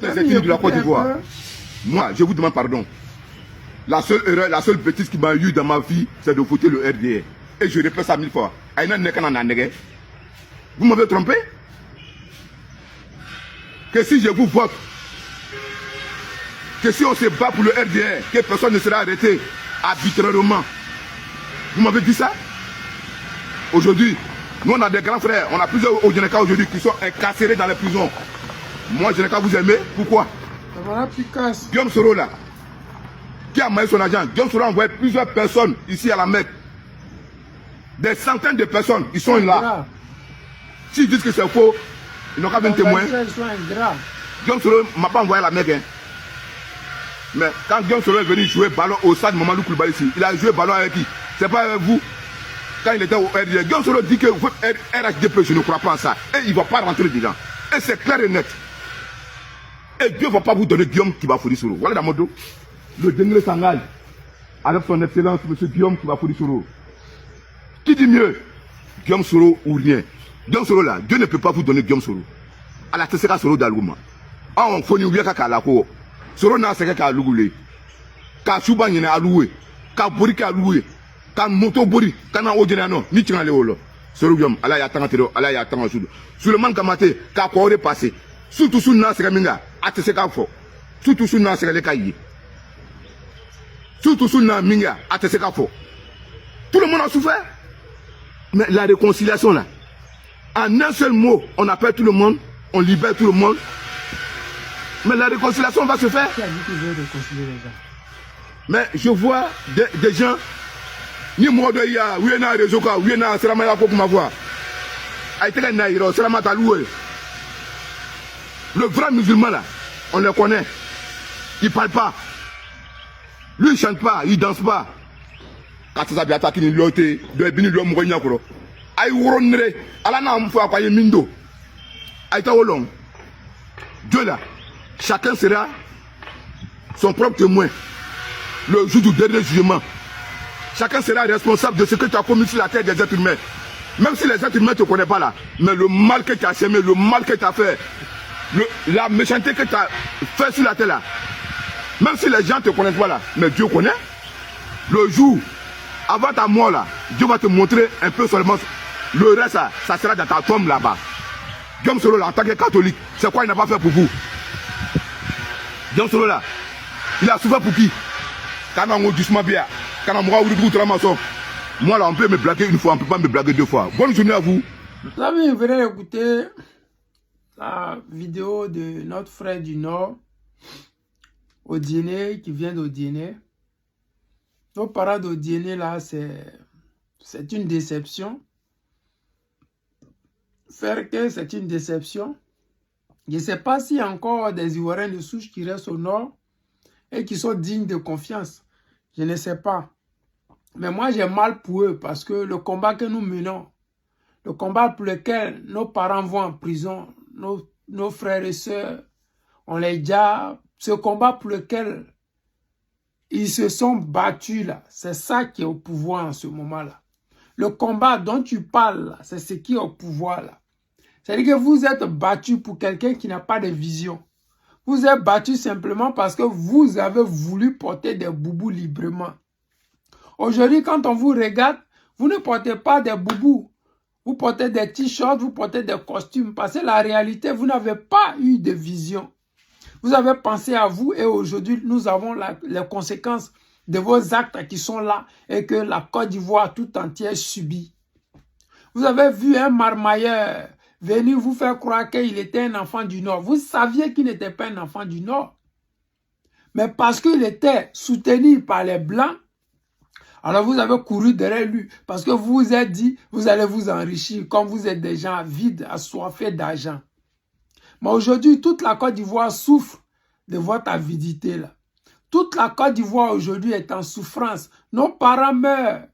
les ethnies de la Côte d'Ivoire. Moi, je vous demande pardon. La seule erreur, la seule bêtise qui m'a eu dans ma vie, c'est de voter le RDR. Et je répète ça 1000 fois. Vous m'avez trompé? Que si je vous vote, que si on se bat pour le RDR, que personne ne sera arrêté arbitrairement. Vous m'avez dit ça? Aujourd'hui, nous on a des grands frères, on a plusieurs Odjeneka aujourd'hui qui sont incarcérés dans les prisons. Moi, Odjeneka, vous aimez? Pourquoi? Guillaume Soro là, qui a maillé son agent, Guillaume Soro a envoyé plusieurs personnes ici à la Mecque. Des centaines de personnes, ils sont là. S'ils disent que c'est faux, ils n'ont qu'à venir témoin. Guillaume Soro ne m'a pas envoyé à la Mecque. Hein. Mais quand Guillaume Soro est venu jouer ballon au stade Mamadou Koulibaly ici, il a joué ballon avec qui? C'est pas avec vous. Quand il était au RDR, Guillaume Soro dit que votre RHDP, je ne crois pas en ça. Et il ne va pas rentrer dedans. Et c'est clair et net. Et Dieu ne va pas vous donner Guillaume qui va fourir Soro. Voilà dans mon dos. Le dernier s'engage avec son excellence, M. Guillaume qui va fourir Soro. Qui dit mieux? Guillaume Soro ou rien? Guillaume Soro là, Dieu ne peut pas vous donner Guillaume Soro. À la Tessera Soro d'Alouma. Ah, on faut nous dire qu'à la cour. Soro n'a pas qu'à louer. Qu'à Souba n'y a loué. Qu'à Bori qu'à loué. Qu'à Moto Bori. Qu'à n'a aucun nom. Ni tu n'as les holo. Soro Guillaume, Allah y a tant de Allah y a tant de sous. Sur le man kamate, qu'à quoi aurait passé. Surtout sous n'a pas minga. À Tessera fort. Surtout sous n'a pas les cahiers. Surtout sous n'a minga. À Tessera fort. Tout le monde a souffert. Mais la réconciliation là. En un seul mot, on appelle tout le monde, on libère tout le monde. Mais la réconciliation va se faire. Qui a dit qu'il veut réconcilier les gens? Mais je vois des gens, ni moi de ya, oui, na réseau, oui, na Salamaya pour ma voix. Aïteka Naïro, Salamata loué. Le vrai musulman là, on le connaît. Il ne parle pas. Lui, il ne chante pas, il ne danse pas. Quand ça vient attaquer une lotte, de venir le mourir. Aïe, ouronne, alana mfwa kwa mindo. Aïta olong. Dieu là, chacun sera son propre témoin. Le jour du dernier jugement. Chacun sera responsable de ce que tu as commis sur la terre des êtres humains. Même si les êtres humains ne te connaissent pas là, mais le mal que tu as semé, le mal que tu as fait, la méchanceté que tu as fait sur la terre là, même si les gens ne te connaissent pas là, mais Dieu connaît. Le jour, avant ta mort là, Dieu va te montrer un peu seulement. Le reste, ça sera dans ta tombe là-bas. Guillaume Soro là, en tant que catholique, c'est quoi il n'a pas fait pour vous? Guillaume Soro là, il a souffert pour qui? Quand on a doucement bien, quand on a moi là, on peut me blaguer une fois, on ne peut pas me blaguer deux fois. Bonne journée à vous. Les amis, venez écouter la vidéo de notre frère du Nord, Odiene, qui vient d'Odiene. Nos parents d'Odiene là, c'est une déception. Faire que c'est une déception. Je ne sais pas s'il y a encore des Ivoiriens de souche qui restent au nord et qui sont dignes de confiance. Je ne sais pas. Mais moi, j'ai mal pour eux parce que le combat que nous menons, le combat pour lequel nos parents vont en prison, nos frères et sœurs, on les dit, ce combat pour lequel ils se sont battus là, c'est ça qui est au pouvoir en ce moment-là. Le combat dont tu parles, c'est ce qui est au pouvoir là. C'est-à-dire que vous êtes battu pour quelqu'un qui n'a pas de vision. Vous êtes battu simplement parce que vous avez voulu porter des boubous librement. Aujourd'hui, quand on vous regarde, vous ne portez pas des boubous. Vous portez des t-shirts, vous portez des costumes. Parce que la réalité, vous n'avez pas eu de vision. Vous avez pensé à vous et aujourd'hui, nous avons les conséquences de vos actes qui sont là et que la Côte d'Ivoire tout entière subit. Vous avez vu un marmailleur venir vous faire croire qu'il était un enfant du Nord. Vous saviez qu'il n'était pas un enfant du Nord. Mais parce qu'il était soutenu par les Blancs, alors vous avez couru derrière lui. Parce que vous vous êtes dit, vous allez vous enrichir comme vous êtes des gens vides, assoiffés d'argent. Mais aujourd'hui, toute la Côte d'Ivoire souffre de votre avidité là. Toute la Côte d'Ivoire aujourd'hui est en souffrance. Nos parents meurent.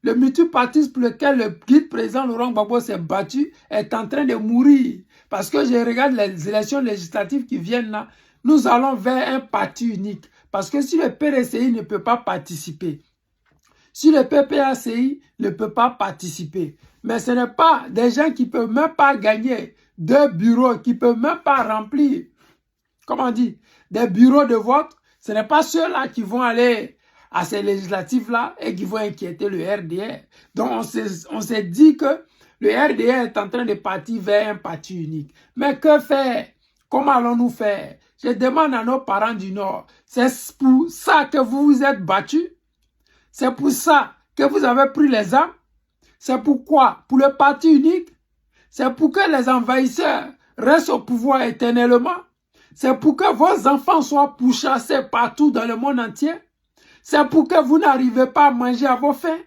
Le multipartisme pour lequel le guide président Laurent Gbagbo s'est battu est en train de mourir. Parce que je regarde les élections législatives qui viennent là, nous allons vers un parti unique. Parce que si le PRCI ne peut pas participer, si le PPACI ne peut pas participer, mais ce n'est pas des gens qui ne peuvent même pas gagner 2 bureaux, qui ne peuvent même pas remplir comment on dit, des bureaux de vote, ce n'est pas ceux-là qui vont aller à ces législatives-là et qui vont inquiéter le RDR. Donc, on s'est dit que le RDR est en train de partir vers un parti unique. Mais que faire? Comment allons-nous faire? Je demande à nos parents du Nord, c'est pour ça que vous vous êtes battus? C'est pour ça que vous avez pris les armes? C'est pourquoi? Pour le parti unique? C'est pour que les envahisseurs restent au pouvoir éternellement? C'est pour que vos enfants soient pourchassés partout dans le monde entier? C'est pour que vous n'arrivez pas à manger à vos faim?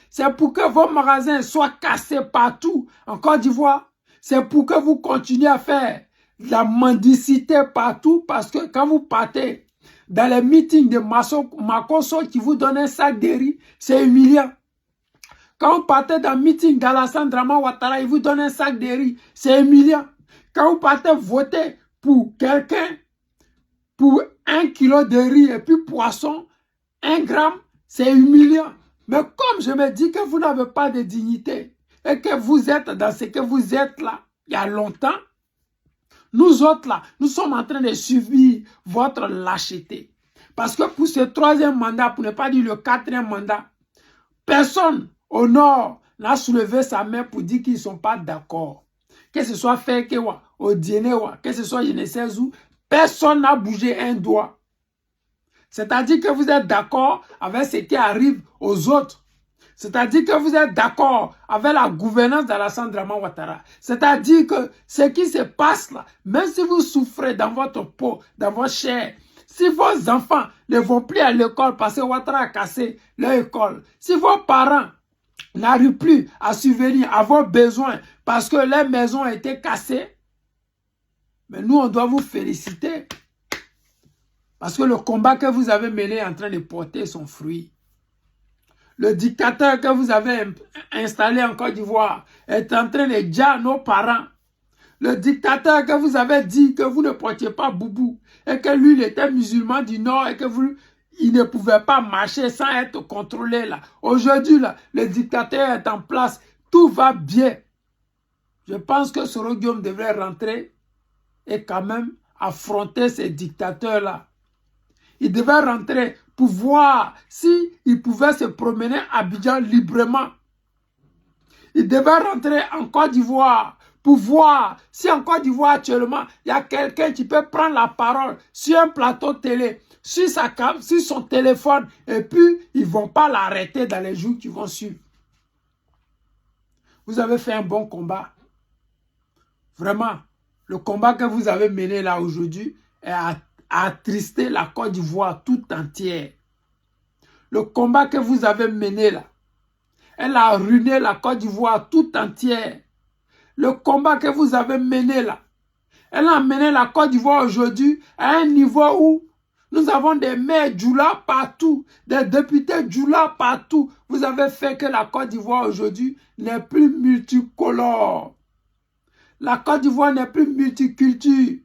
C'est pour que vos magasins soient cassés partout en Côte d'Ivoire? C'est pour que vous continuez à faire de la mendicité partout? Parce que quand vous partez dans les meetings de Makosso qui vous donnent un sac de riz, c'est humiliant. Quand vous partez dans le meeting d'Alassane Draman Ouattara, il vous donne un sac de riz, c'est humiliant. Quand vous partez voter pour quelqu'un, pour 1 kilo de riz et puis poisson, 1 gramme, c'est humiliant. Mais comme je me dis que vous n'avez pas de dignité et que vous êtes dans ce que vous êtes là, il y a longtemps, nous autres là, nous sommes en train de subir votre lâcheté. Parce que pour ce 3e mandat, pour ne pas dire le 4e mandat, personne au Nord n'a soulevé sa main pour dire qu'ils ne sont pas d'accord. Que ce soit Fekewa, Odienewa, que ce soit je ne sais où, personne n'a bougé un doigt. C'est-à-dire que vous êtes d'accord avec ce qui arrive aux autres. C'est-à-dire que vous êtes d'accord avec la gouvernance d'Alassane Draman Ouattara. C'est-à-dire que ce qui se passe là, même si vous souffrez dans votre peau, dans votre chair, si vos enfants ne vont plus à l'école parce que Ouattara a cassé leur école, si vos parents n'arrivent plus à subvenir à vos besoins parce que les maisons ont été cassées, mais nous on doit vous féliciter. Parce que le combat que vous avez mené est en train de porter son fruit. Le dictateur que vous avez installé en Côte d'Ivoire est en train de dire nos parents. Le dictateur que vous avez dit que vous ne portiez pas boubou et que lui, il était musulman du Nord et que il ne pouvait pas marcher sans être contrôlé là. Aujourd'hui, là, le dictateur est en place. Tout va bien. Je pense que Soro Guillaume devrait rentrer et quand même affronter ces dictateurs-là. Il devait rentrer pour voir s'il pouvait se promener à Abidjan librement. Il devait rentrer en Côte d'Ivoire pour voir si en Côte d'Ivoire actuellement, il y a quelqu'un qui peut prendre la parole sur un plateau télé, sur son téléphone, et puis ils ne vont pas l'arrêter dans les jours qui vont suivre. Vous avez fait un bon combat. Vraiment, le combat que vous avez mené là aujourd'hui a attristé la Côte d'Ivoire tout entière. Le combat que vous avez mené là, elle a ruiné la Côte d'Ivoire tout entière. Le combat que vous avez mené là, elle a mené la Côte d'Ivoire aujourd'hui à un niveau où nous avons des maires Djoula partout, des députés Djoula partout. Vous avez fait que la Côte d'Ivoire aujourd'hui n'est plus multicolore. La Côte d'Ivoire n'est plus multiculture.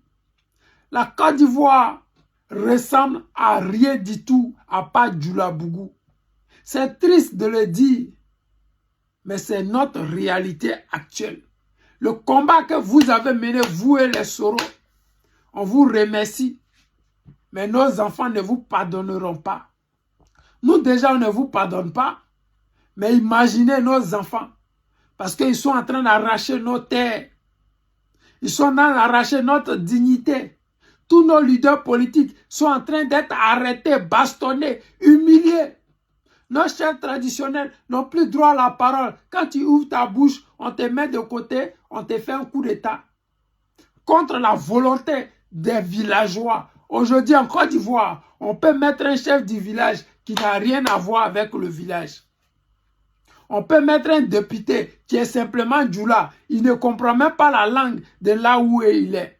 La Côte d'Ivoire ressemble à rien du tout à part Djoula Bougou. C'est triste de le dire, mais c'est notre réalité actuelle. Le combat que vous avez mené, vous et les Soro, on vous remercie. Mais nos enfants ne vous pardonneront pas. Nous déjà, on ne vous pardonne pas. Mais imaginez nos enfants. Parce qu'ils sont en train d'arracher nos terres. Ils sont en train d'arracher notre dignité. Tous nos leaders politiques sont en train d'être arrêtés, bastonnés, humiliés. Nos chefs traditionnels n'ont plus droit à la parole. Quand tu ouvres ta bouche, on te met de côté, on te fait un coup d'état. Contre la volonté des villageois. Aujourd'hui, en Côte d'Ivoire, on peut mettre un chef du village qui n'a rien à voir avec le village. On peut mettre un député qui est simplement Djoula. Il ne comprend même pas la langue de là où il est.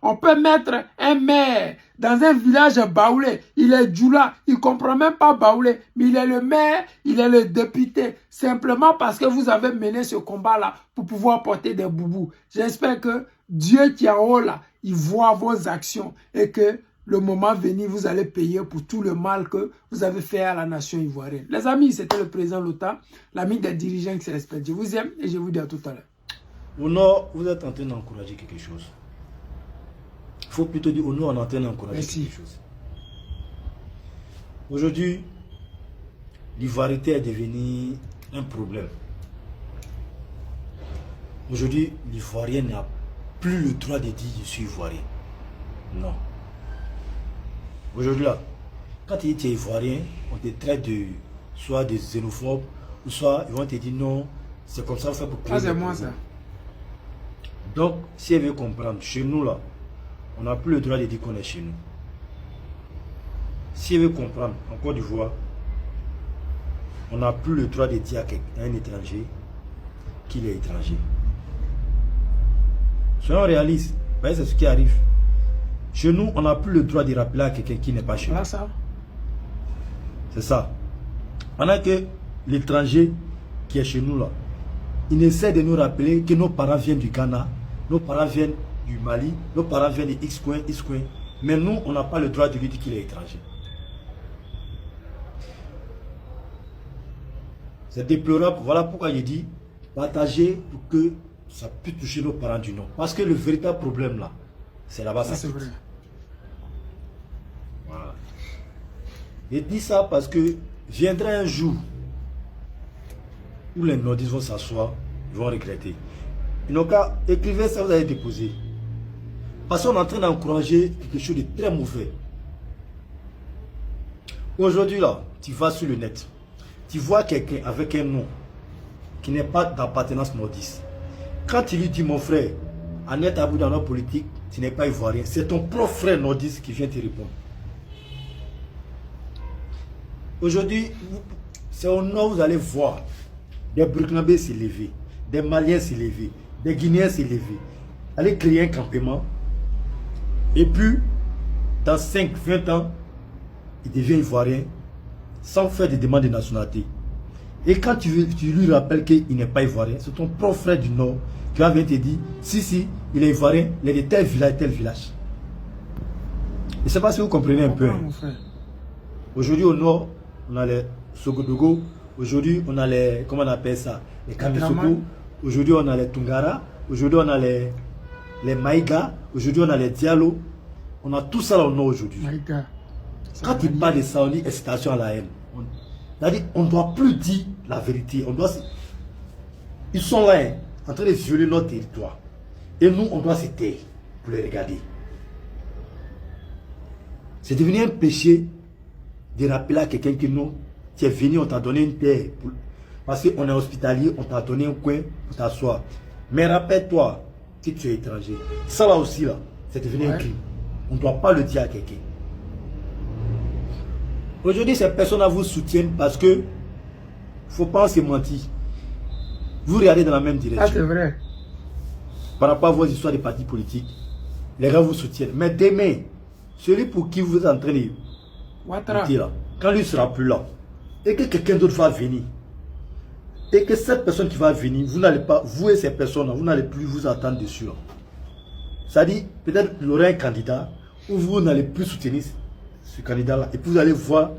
On peut mettre un maire dans un village baoulé. Il est Djoula. Il ne comprend même pas baoulé. Mais il est le maire, il est le député. Simplement parce que vous avez mené ce combat-là pour pouvoir porter des boubous. J'espère que Dieu qui est en haut là, il voit vos actions et que le moment venu, vous allez payer pour tout le mal que vous avez fait à la nation ivoirienne. Les amis, c'était le président Lota, l'ami des dirigeants qui se respectent. Je vous aime et je vous dis à tout à l'heure. Au Nord, vous êtes en train d'encourager quelque chose. faut plutôt dire, nous, on est en train d'encourager quelque chose. Aujourd'hui, l'ivoirité est devenue un problème. Aujourd'hui, l'Ivoirien n'a plus le droit de dire je suis ivoirien. Non. Aujourd'hui, là, quand tu es ivoirien, on te traite de soit de xénophobe, ou soit ils vont te dire non, c'est comme ça, on fait pour créer. Ah, c'est moi ça. Donc, si elle veut comprendre, chez nous, là, on n'a plus le droit de dire qu'on est chez nous. Si elle veut comprendre, en Côte d'Ivoire, on n'a plus le droit de dire à un étranger qu'il est étranger. Soyons réalistes, c'est ce qui arrive. Chez nous, on n'a plus le droit de rappeler à quelqu'un qui n'est pas chez nous. C'est ça. Pendant que l'étranger qui est chez nous, là, il essaie de nous rappeler que nos parents viennent du Ghana, nos parents viennent du Mali, nos parents viennent de X coin, X coin. Mais nous, on n'a pas le droit de lui dire qu'il est étranger. C'est déplorable. Voilà pourquoi j'ai dit partager pour que ça puisse toucher nos parents du Nord. Parce que le véritable problème là, c'est là-bas. Ça, c'est vrai. Voilà. Je dis ça parce que viendra un jour où les nordistes vont s'asseoir, ils vont regretter. Ils n'ont qu'à écrire ça, vous allez déposer. Parce qu'on est en train d'encourager quelque chose de très mauvais. Aujourd'hui là, tu vas sur le net, tu vois quelqu'un avec un nom qui n'est pas d'appartenance nordiste. Quand tu lui dis mon frère, en net à bout dans notre politique, tu n'es pas ivoirien, c'est ton propre frère nordiste qui vient te répondre. Aujourd'hui, c'est au nord, vous allez voir des Burkinabés s'élever, des Maliens s'élever, des Guinéens s'élever. Allez créer un campement. Et puis, dans 5-20 ans, il devient ivoirien sans faire de demande de nationalité. Et quand tu lui rappelles qu'il n'est pas ivoirien, c'est ton propre frère du Nord qui va venir te dire, si, il est ivoirien, il est de tel village, tel village. Je ne sais pas si vous comprenez un peu. Aujourd'hui au Nord, on a les Sogodogo. Aujourd'hui, on a les, comment on appelle ça, les Kamisoko. Aujourd'hui, on a les Tungara. Aujourd'hui, on a les Maïga. Aujourd'hui, on a les Diallo. On a tout ça là au Nord aujourd'hui. Quand il parle de ça, on dit incitation à la haine. C'est-à-dire, on ne doit plus dire la vérité. Ils sont là, hein, en train de violer notre territoire. Et nous, on doit se taire pour les regarder. C'est devenu un péché de rappeler à quelqu'un que non, tu es venu, on t'a donné une terre. Parce qu'on est hospitalier, on t'a donné un coin pour t'asseoir. Mais rappelle-toi que tu es étranger. Ça là aussi, là, c'est devenu un crime. On ne doit pas le dire à quelqu'un. Aujourd'hui, ces personnes-là vous soutiennent parce que il ne faut pas se mentir. Vous regardez dans la même direction. Ah, c'est vrai. Par rapport à vos histoires de partis politiques, les gars vous soutiennent. Mais demain, celui pour qui vous êtes en train de lutter là, quand lui ne sera plus là, et que quelqu'un d'autre va venir, et que cette personne qui va venir, vous n'allez pas, vous et ces personnes-là, vous n'allez plus vous attendre dessus. C'est-à-dire, peut-être il y aura un candidat où vous n'allez plus soutenir ce candidat-là. Et puis vous allez voir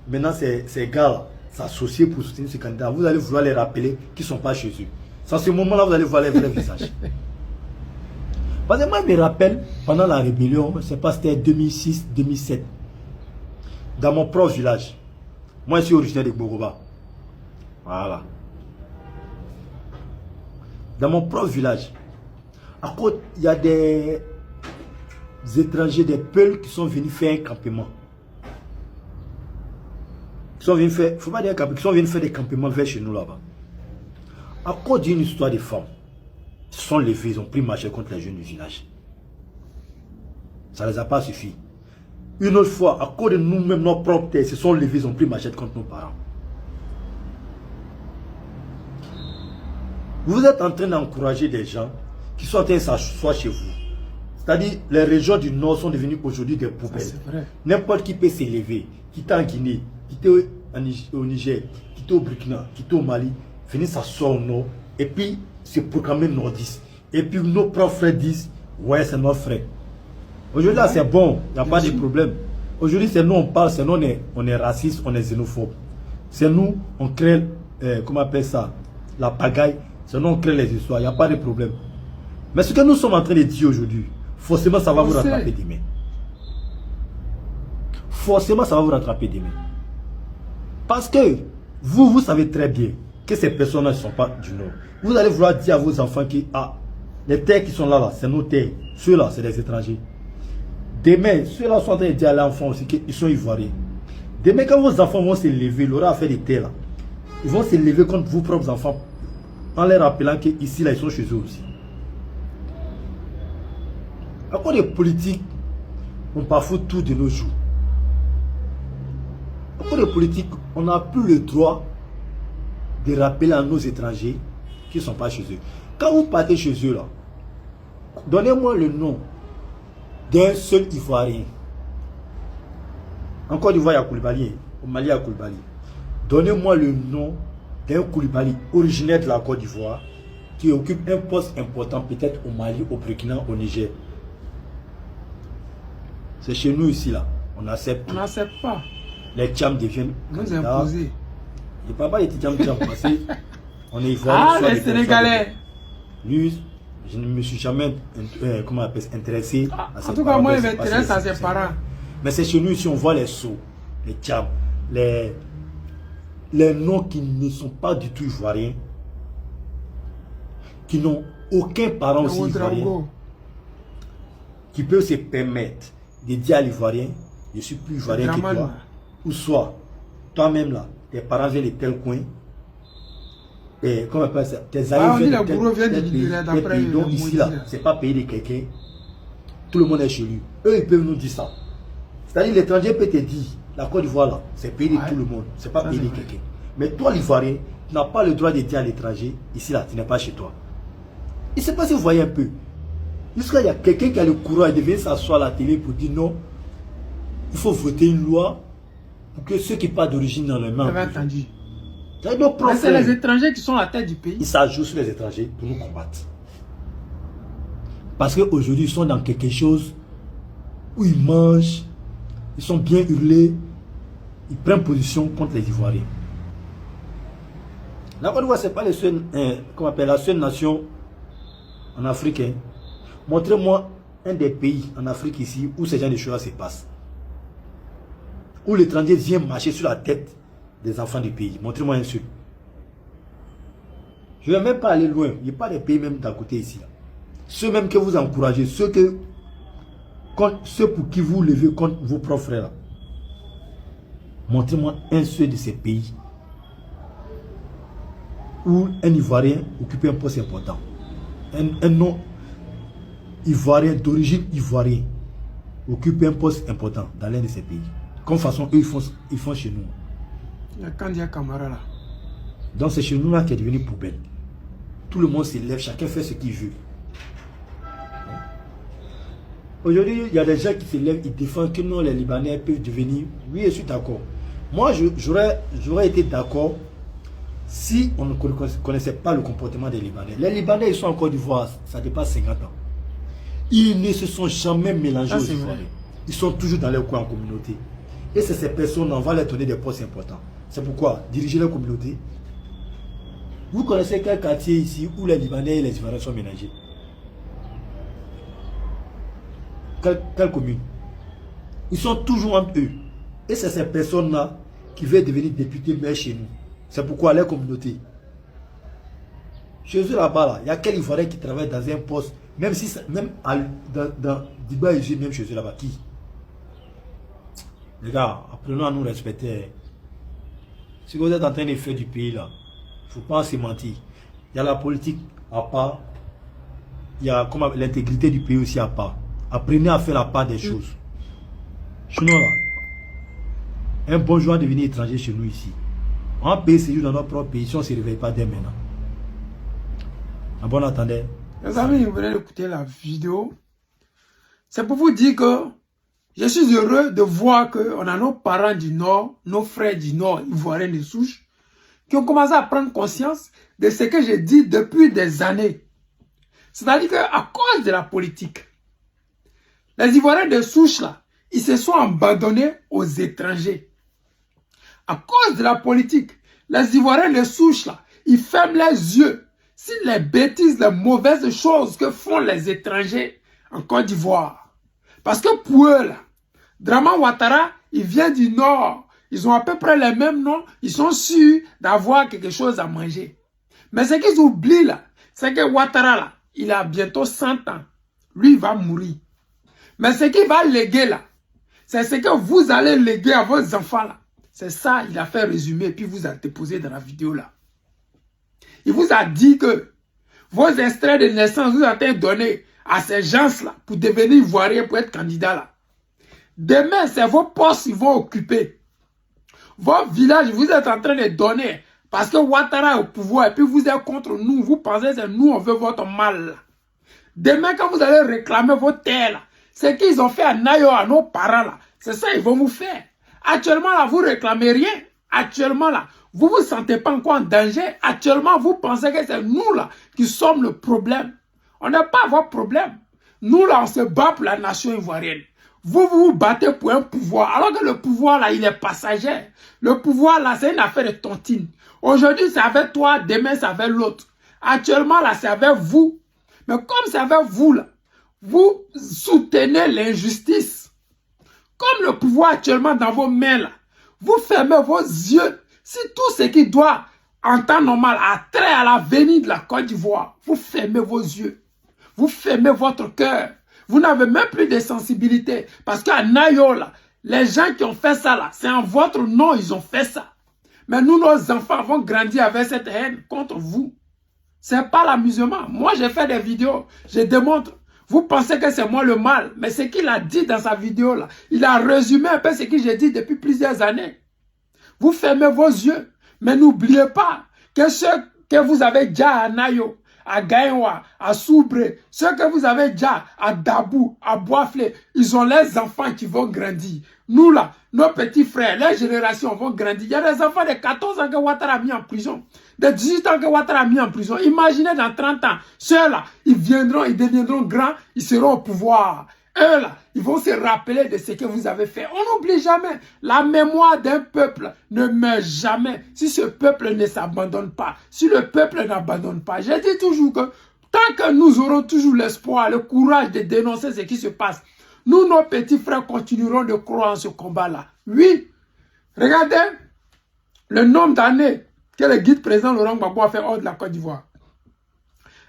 maintenant ces gars-là s'associer pour soutenir ce candidat. Vous allez vouloir les rappeler qu'ils ne sont pas chez eux. C'est à ce moment-là vous allez voir les vrais visages. Parce que moi, je me rappelle, pendant la rébellion, je ne sais pas si c'était 2006-2007, dans mon propre village. Moi, je suis originaire de Bogoba. Voilà. Dans mon propre village, à côté, il y a des étrangers, des Peuls qui sont venus faire un campement. Qui sont venus faire, faut pas dire un campement, qui sont venus faire des campements vers chez nous là-bas. À cause d'une histoire de femmes, ils se sont levés, ils ont pris marché contre les jeunes du village. Ça ne les a pas suffi. Une autre fois, à cause de nous-mêmes, nos propres terres, ils se sont levés, ils ont pris machette contre nos parents. Vous êtes en train d'encourager des gens qui sont en train de s'asseoir chez vous. C'est-à-dire, les régions du Nord sont devenues aujourd'hui des poubelles. N'importe qui peut s'élever, quitter en Guinée, quitter au Niger, quitter au Burkina, quitter au Mali, venir s'asseoir au Nord, et puis se proclamer nordiste. Et puis nos propres frères disent, ouais, c'est notre frère. Aujourd'hui, là, c'est bon, il n'y a pas de problème. Aujourd'hui, c'est nous, on parle, c'est nous, on est raciste, on est xénophobe. C'est nous, on crée, comment on appelle ça, la pagaille. C'est nous, on crée les histoires, il n'y a pas de problème. Mais ce que nous sommes en train de dire aujourd'hui, forcément ça va vous rattraper demain. Forcément ça va vous rattraper demain. Parce que vous savez très bien que ces personnes-là ne sont pas du Nord. Vous allez vouloir dire à vos enfants que les terres qui sont là, c'est nos terres. Ceux-là, c'est des étrangers. Demain, ceux-là sont en train de dire à l'enfant aussi qu'ils sont ivoiriens. Demain, quand vos enfants vont se lever, il aura affaire des terres là. Ils vont se lever contre vos propres enfants en leur rappelant qu'ici, là, ils sont chez eux aussi. À cause des politiques, on parfois tout de nos jours. À cause des politiques, on n'a plus le droit de rappeler à nos étrangers qui ne sont pas chez eux. Quand vous partez chez eux, là, donnez-moi le nom d'un seul Ivoirien. En Côte d'Ivoire, il y a Koulibaly. Au Mali, il y a Koulibaly. Donnez-moi le nom d'un Koulibaly originaire de la Côte d'Ivoire qui occupe un poste important, peut-être au Mali, au Burkina, au Niger. C'est chez nous ici, là. On accepte. On n'accepte pas. Les Tchams deviennent. Vous imposez. Je ne parle pas des Tchams parce qu'on est Ivoirien. Ah, les Sénégalais. Lui, je ne me suis jamais intéressé à en tout cas, moi, je m'intéresse à ses parents. Mais c'est chez nous ici, on voit les Sceaux, les Tchams, les noms qui ne sont pas du tout ivoiriens, qui n'ont aucun parent aussi ivoirien, qui peuvent se permettre de dire à l'ivoirien, je suis plus ivoirien que toi, ou soit, toi-même là, tes parents viennent de tel coin, et comment on appelle ça, tes amis viennent de tel pays, donc ici là, c'est pas pays de quelqu'un, tout le monde est chez lui. Eux, ils peuvent nous dire ça. C'est-à-dire, l'étranger peut te dire, la Côte d'Ivoire là, c'est pays de tout le monde, c'est pas pays de quelqu'un. Mais toi, l'ivoirien, tu n'as pas le droit de dire à l'étranger, ici là, tu n'es pas chez toi. Il ne sait pas si vous voyez un peu. Jusqu'à il y a quelqu'un qui a le courage de venir s'asseoir à la télé pour dire non, il faut voter une loi pour que ceux qui partent d'origine dans le monde. entendu. C'est les étrangers qui sont à la tête du pays. Ils s'ajoutent sur les étrangers pour nous combattre. Parce qu'aujourd'hui, ils sont dans quelque chose où ils mangent, ils sont bien hurlés, ils prennent position contre les Ivoiriens. La Côte d'Ivoire, ce n'est pas la seule nation en Afrique. Hein. Montrez-moi un des pays en Afrique ici où ce genre de choses se passent. Où l'étranger vient marcher sur la tête des enfants du pays. Montrez-moi un seul. Je ne vais même pas aller loin. Il n'y a pas de pays même d'à côté ici. Là. Ceux même que vous encouragez, ceux pour qui vous levez contre vos propres frères. Là. Montrez-moi un seul de ces pays où un Ivoirien occupe un poste important. Un nom Ivoirien, d'origine ivoirienne, occupe un poste important dans l'un de ces pays. Comme façon, eux, ils font chez nous. Il y a Kandia Camara là. Donc c'est chez nous là qui est devenu poubelle. Tout le monde se lève, chacun fait ce qu'il veut. Aujourd'hui, il y a des gens qui se lèvent, ils défendent que non, les Libanais peuvent devenir. Oui, je suis d'accord. Moi, j'aurais été d'accord si on ne connaissait pas le comportement des Libanais. Les Libanais, ils sont en Côte d'Ivoire, ça dépasse 50 ans. Ils ne se sont jamais mélangés aux Ivoiriens. Ils sont toujours dans leur coin en communauté. Et c'est ces personnes, on va leur donner des postes importants. C'est pourquoi diriger leur communauté. Vous connaissez quel quartier ici où les Libanais et les Ivoiriens sont mélangés? Quelle commune? Ils sont toujours entre eux. Et c'est ces personnes-là qui veulent devenir députés maires chez nous. C'est pourquoi leur communauté. Chez eux là-bas, là, il y a quel Ivoirien qui travaille dans un poste, même si dans Diba et même chez eux là-bas, qui? Les gars, apprenons à nous respecter. Si vous êtes en train de faire du pays là, il ne faut pas se mentir. Il y a la politique à part, il y a l'intégrité du pays aussi à part. Apprenez à faire la part des choses. Sinon là, un bon joueur devenir étranger chez nous ici. On paye ses jours dans notre propre pays si on ne se réveille pas dès maintenant. En bon attendant. Les amis, vous venez d'écouter la vidéo. C'est pour vous dire que je suis heureux de voir qu'on a nos parents du Nord, nos frères du Nord, ivoiriens de souche, qui ont commencé à prendre conscience de ce que j'ai dit depuis des années. C'est-à-dire qu'à cause de la politique, les Ivoiriens de souche, là, ils se sont abandonnés aux étrangers. À cause de la politique, les Ivoiriens de souche, là, ils ferment les yeux sur les bêtises, les mauvaises choses que font les étrangers en Côte d'Ivoire. Parce que pour eux, là, Draman Ouattara, il vient du Nord. Ils ont à peu près les mêmes noms. Ils sont sûrs d'avoir quelque chose à manger. Mais ce qu'ils oublient là, c'est que Ouattara là, il a bientôt 100 ans. Lui, il va mourir. Mais ce qu'il va léguer là, c'est ce que vous allez léguer à vos enfants là. C'est ça, il a fait résumer, puis vous a déposé dans la vidéo là. Il vous a dit que vos extraits de naissance, vous avez donné à ces gens-là pour devenir ivoiriens, pour être candidats là. Demain, c'est vos postes qu'ils vont occuper. Vos villages, vous êtes en train de donner parce que Ouattara est au pouvoir et puis vous êtes contre nous. Vous pensez que nous, on veut votre mal là. Demain, quand vous allez réclamer vos terres là, c'est qu'ils ont fait à Nayo, à nos parents là. C'est ça qu'ils vont vous faire. Actuellement là, vous réclamez rien. Actuellement là, vous ne vous sentez pas encore en danger. Actuellement, vous pensez que c'est nous là qui sommes le problème. On n'a pas votre problème. Nous là, on se bat pour la nation ivoirienne. Vous vous battez pour un pouvoir. Alors que le pouvoir là, il est passager. Le pouvoir là, c'est une affaire de tontine. Aujourd'hui, c'est avec toi. Demain, c'est avec l'autre. Actuellement là, c'est avec vous. Mais comme c'est avec vous là, vous soutenez l'injustice. Comme le pouvoir actuellement dans vos mains là, vous fermez vos yeux. Si tout ce qui doit, en temps normal, a trait à l'avenir de la Côte d'Ivoire, vous fermez vos yeux. Vous fermez votre cœur. Vous n'avez même plus de sensibilité. Parce qu'à Nayo, là, les gens qui ont fait ça, là, c'est en votre nom, ils ont fait ça. Mais nous, nos enfants vont grandir avec cette haine contre vous. C'est pas l'amusement. Moi, j'ai fait des vidéos. Je démontre. Vous pensez que c'est moi le mal. Mais ce qu'il a dit dans sa vidéo, là, il a résumé un peu ce que j'ai dit depuis plusieurs années. Vous fermez vos yeux. Mais n'oubliez pas que ce que vous avez déjà à Nayo, à Gaïwa, à Soubré, ceux que vous avez déjà à Dabou, à Boisflé, ils ont les enfants qui vont grandir. Nous là, nos petits frères, les générations vont grandir. Il y a des enfants de 14 ans que Ouattara a mis en prison, de 18 ans que Ouattara a mis en prison. Imaginez dans 30 ans, ceux-là, ils viendront, ils deviendront grands, ils seront au pouvoir. Eux là, ils vont se rappeler de ce que vous avez fait. On n'oublie jamais. La mémoire d'un peuple ne meurt jamais si ce peuple ne s'abandonne pas. Si le peuple n'abandonne pas. Je dis toujours que tant que nous aurons toujours l'espoir, le courage de dénoncer ce qui se passe, nous, nos petits frères, continuerons de croire en ce combat-là. Oui, regardez le nombre d'années que le guide président Laurent Gbagbo a fait hors de la Côte d'Ivoire.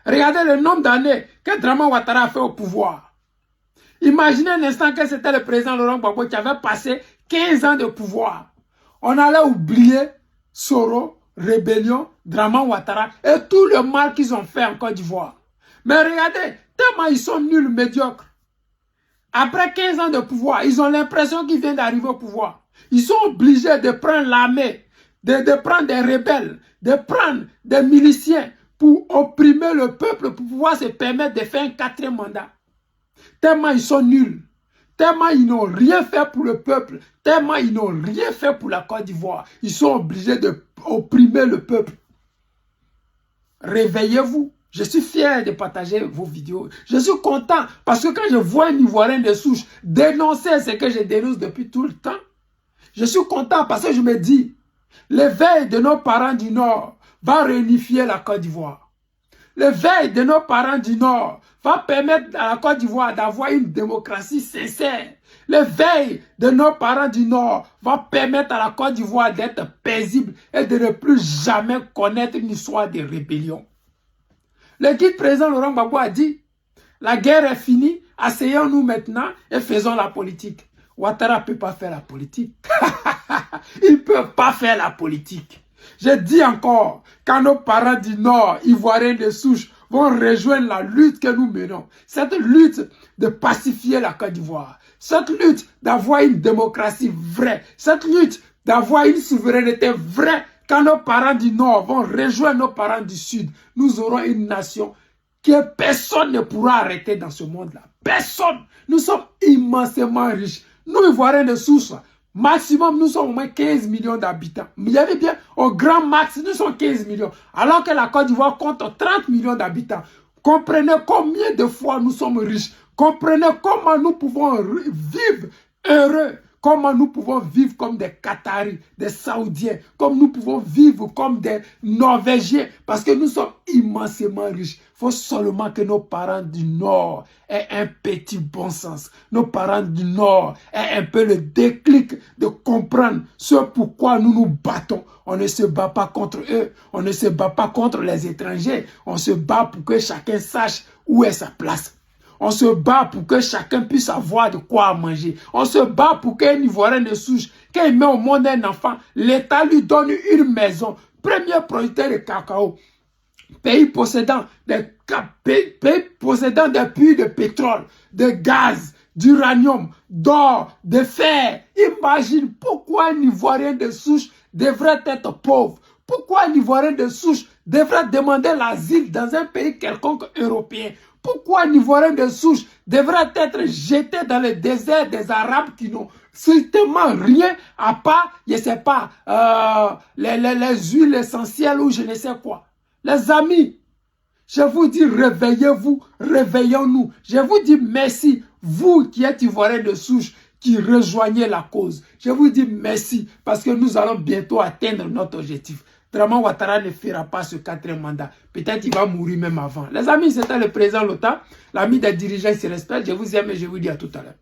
Regardez le nombre d'années que Draman Ouattara a fait au pouvoir. Imaginez un instant que c'était le président Laurent Gbagbo qui avait passé 15 ans de pouvoir. On allait oublier Soro, Rébellion, Draman Ouattara et tout le mal qu'ils ont fait en Côte d'Ivoire. Mais regardez, tellement ils sont nuls, médiocres. Après 15 ans de pouvoir, ils ont l'impression qu'ils viennent d'arriver au pouvoir. Ils sont obligés de prendre l'armée, de prendre des rebelles, de prendre des miliciens pour opprimer le peuple, pour pouvoir se permettre de faire un 4e mandat. Tellement ils sont nuls, tellement ils n'ont rien fait pour le peuple, tellement ils n'ont rien fait pour la Côte d'Ivoire. Ils sont obligés d'opprimer le peuple. Réveillez-vous. Je suis fier de partager vos vidéos. Je suis content parce que quand je vois un Ivoirien de souche dénoncer ce que je dénonce depuis tout le temps, je suis content parce que je me dis, l'éveil de nos parents du Nord va réunifier la Côte d'Ivoire. L'éveil de nos parents du Nord va permettre à la Côte d'Ivoire d'avoir une démocratie sincère. L'éveil de nos parents du Nord va permettre à la Côte d'Ivoire d'être paisible et de ne plus jamais connaître une histoire de rébellion. Le guide président Laurent Gbagbo a dit, la guerre est finie, asseyons-nous maintenant et faisons la politique. Ouattara ne peut pas faire la politique. Il ne peut pas faire la politique. Je dis encore, quand nos parents du Nord, Ivoiriens de souche, vont rejoindre la lutte que nous menons, cette lutte de pacifier la Côte d'Ivoire, cette lutte d'avoir une démocratie vraie, cette lutte d'avoir une souveraineté vraie, quand nos parents du Nord vont rejoindre nos parents du Sud, nous aurons une nation que personne ne pourra arrêter dans ce monde-là. Personne. Nous sommes immensément riches. Nous, Ivoiriens de souche, maximum, nous sommes au moins 15 millions d'habitants. Mais il y avait bien, au grand max, nous sommes 15 millions. Alors que la Côte d'Ivoire compte 30 millions d'habitants. Comprenez combien de fois nous sommes riches. Comprenez comment nous pouvons vivre heureux. Comment nous pouvons vivre comme des Qataris, des Saoudiens, comme nous pouvons vivre comme des Norvégiens, parce que nous sommes immensément riches. Il faut seulement que nos parents du Nord aient un petit bon sens. Nos parents du Nord aient un peu le déclic de comprendre ce pourquoi nous nous battons. On ne se bat pas contre eux, on ne se bat pas contre les étrangers. On se bat pour que chacun sache où est sa place. On se bat pour que chacun puisse avoir de quoi manger. On se bat pour qu'un Ivoirien de souche, quand il met au monde un enfant, l'État lui donne une maison. Premier producteur de cacao. Pays possédant des puits de pétrole, de gaz, d'uranium, d'or, de fer. Imagine pourquoi un Ivoirien de souche devrait être pauvre. Pourquoi un Ivoirien de souche devrait demander l'asile dans un pays quelconque européen. Pourquoi un Ivoirien de souche devrait être jeté dans le désert des Arabes qui n'ont strictement rien à part, je ne sais pas, les huiles essentielles ou je ne sais quoi. Les amis, je vous dis réveillez-vous, réveillons-nous. Je vous dis merci, vous qui êtes Ivoiriens de souche, qui rejoignez la cause. Je vous dis merci parce que nous allons bientôt atteindre notre objectif. Draman Ouattara ne fera pas ce 4e mandat. Peut-être qu'il va mourir même avant. Les amis, c'était le président Lota. L'ami des dirigeants se respecte. Je vous aime et je vous dis à tout à l'heure.